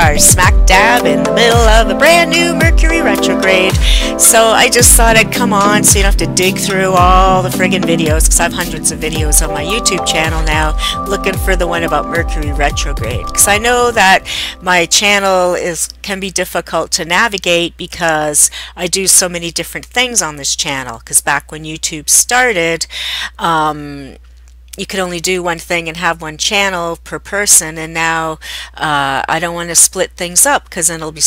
are smack dab in the middle of a brand new Mercury retrograde. So I just thought I'd come on so you don't have to dig through all the friggin' videos, because I have hundreds of videos on my YouTube channel now looking for the one about Mercury retrograde. Because I know that my channel can be difficult to navigate because I do so many different things on this channel. Because back when YouTube started, you could only do one thing and have one channel per person, and now I don't want to split things up because then it'll be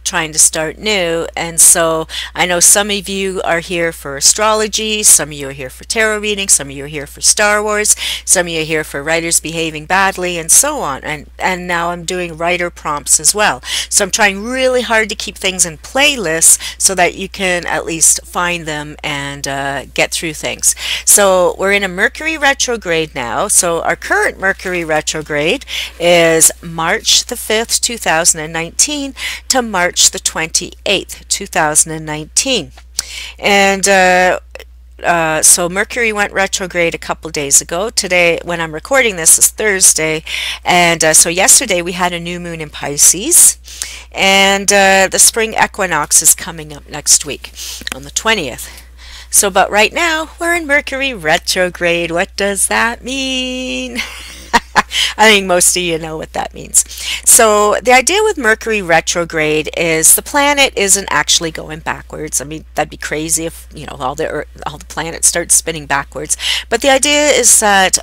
trying to start new. And so I know some of you are here for astrology, some of you are here for tarot readings, some of you are here for Star Wars, some of you are here for writers behaving badly, and so on. And now I'm doing writer prompts as well. So I'm trying really hard to keep things in playlists so that you can at least find them and get through things. So we're in a Mercury retrograde now. So our current Mercury retrograde is March the 5th, 2019 to March the 28th, 2019. And so Mercury went retrograde a couple days ago. Today, when I'm recording this, is Thursday. And so yesterday we had a new moon in Pisces. And the spring equinox is coming up next week on the 20th. So, but right now we're in Mercury retrograde. What does that mean? I think most of you know what that means. So the idea with Mercury retrograde is the planet isn't actually going backwards. I mean, that'd be crazy if, you know, all the planets start spinning backwards. But the idea is that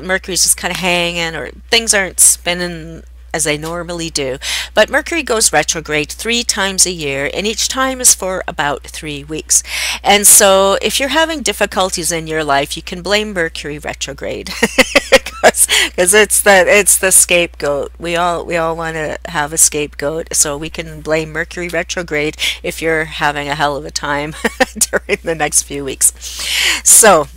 Mercury's just kind of hanging, or things aren't spinning as they normally do. But Mercury goes retrograde 3 times a year, and each time is for about 3 weeks. And so if you're having difficulties in your life, you can blame Mercury retrograde. Because it's the scapegoat. We all want to have a scapegoat, so we can blame Mercury retrograde if you're having a hell of a time during the next few weeks. So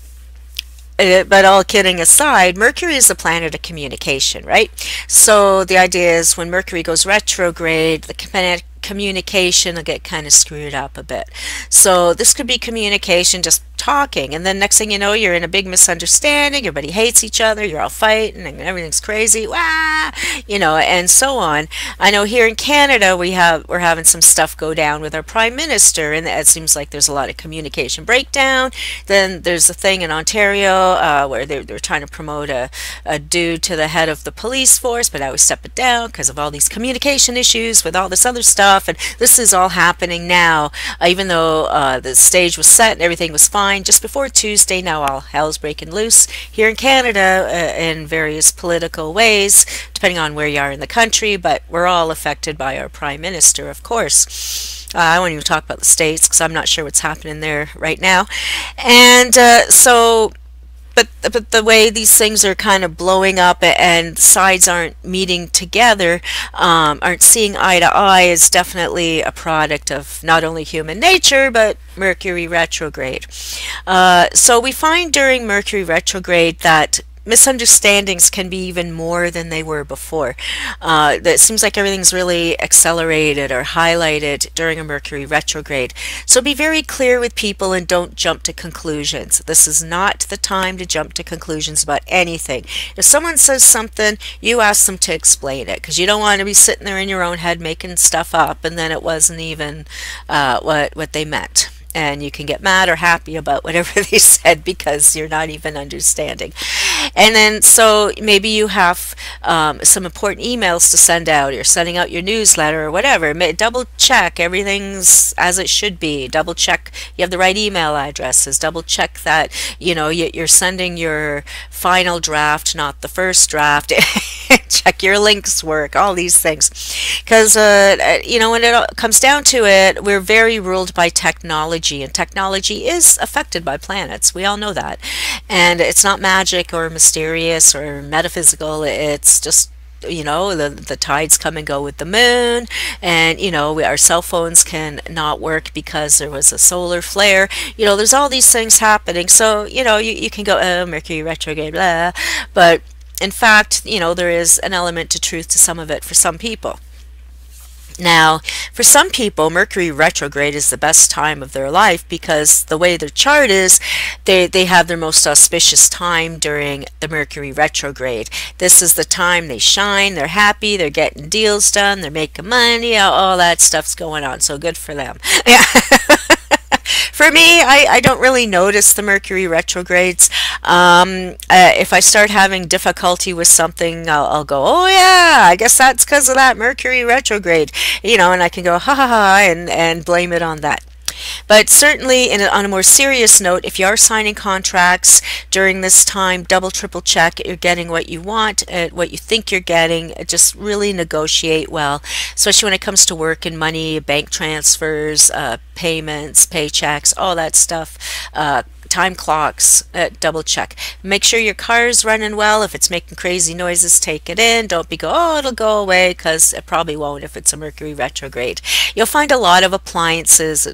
but all kidding aside, Mercury is the planet of communication, right? So the idea is when Mercury goes retrograde, the communication will get kind of screwed up a bit. So this could be communication, just talking, and then next thing you know, you're in a big misunderstanding, everybody hates each other, you're all fighting, and everything's crazy, wah, you know, and so on. I know here in Canada we're having some stuff go down with our Prime Minister, and it seems like there's a lot of communication breakdown. Then there's a thing in Ontario where they're trying to promote a dude to the head of the police force, but I would step it down because of all these communication issues with all this other stuff. And this is all happening now, even though the stage was set and everything was fine just before Tuesday. Now all hell's breaking loose here in Canada in various political ways, depending on where you are in the country, but we're all affected by our Prime Minister, of course. I won't even talk about the States because I'm not sure what's happening there right now. And But the way these things are kind of blowing up and sides aren't meeting together, aren't seeing eye to eye, is definitely a product of not only human nature, but Mercury retrograde. So we find during Mercury retrograde that misunderstandings can be even more than they were before. It seems like everything's really accelerated or highlighted during a Mercury retrograde. So be very clear with people and don't jump to conclusions. This is not the time to jump to conclusions about anything. If someone says something, you ask them to explain it, because you don't want to be sitting there in your own head making stuff up and then it wasn't even what they meant. And you can get mad or happy about whatever they said because you're not even understanding. And then so maybe you have some important emails to send out. You're sending out your newsletter or whatever. Double check everything's as it should be. Double check you have the right email addresses. Double check that, you know, you're sending your final draft, not the first draft. Check your links work, all these things. Because, you know, when it comes down to it, we're very ruled by technology, and technology is affected by planets. We all know that. And it's not magic or mysterious or metaphysical. It's just, you know, the tides come and go with the moon, and, you know, our cell phones can not work because there was a solar flare. You know, there's all these things happening. So, you know, you can go, oh, Mercury retrograde, blah, but in fact, you know, there is an element to truth to some of it for some people. Now, for some people, Mercury retrograde is the best time of their life because the way their chart is, they have their most auspicious time during the Mercury retrograde. This is the time they shine, they're happy, they're getting deals done, they're making money, all that stuff's going on. So good for them. Yeah. For me, I don't really notice the Mercury retrogrades. If I start having difficulty with something, I'll go, oh yeah, I guess that's because of that Mercury retrograde, you know, and I can go, ha ha ha, and blame it on that. But certainly, on a more serious note, if you are signing contracts during this time, double, triple check you're getting what you want, what you think you're getting. Just really negotiate well, especially when it comes to work and money, bank transfers, payments, paychecks, all that stuff. Time clocks, double check. Make sure your car's running well. If it's making crazy noises, take it in. Don't be oh, it'll go away, because it probably won't if it's a Mercury retrograde. You'll find a lot of appliances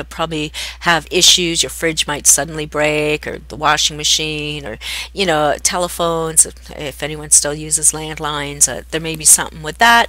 probably have issues. Your fridge might suddenly break, or the washing machine, or, you know, telephones, if anyone still uses landlines, there may be something with that,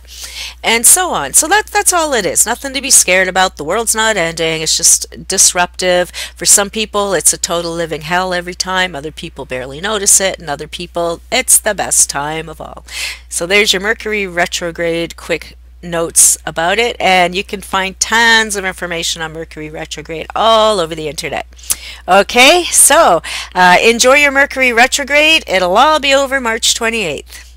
and so on. So that's all it is. Nothing to be scared about. The world's not ending. It's just disruptive. For some people, it's a total living hell every time. Other people barely notice it, and other people, it's the best time of all. So there's your Mercury retrograde quick notes about it, and you can find tons of information on Mercury retrograde all over the internet. Okay, so enjoy your Mercury retrograde. It'll all be over March 28th.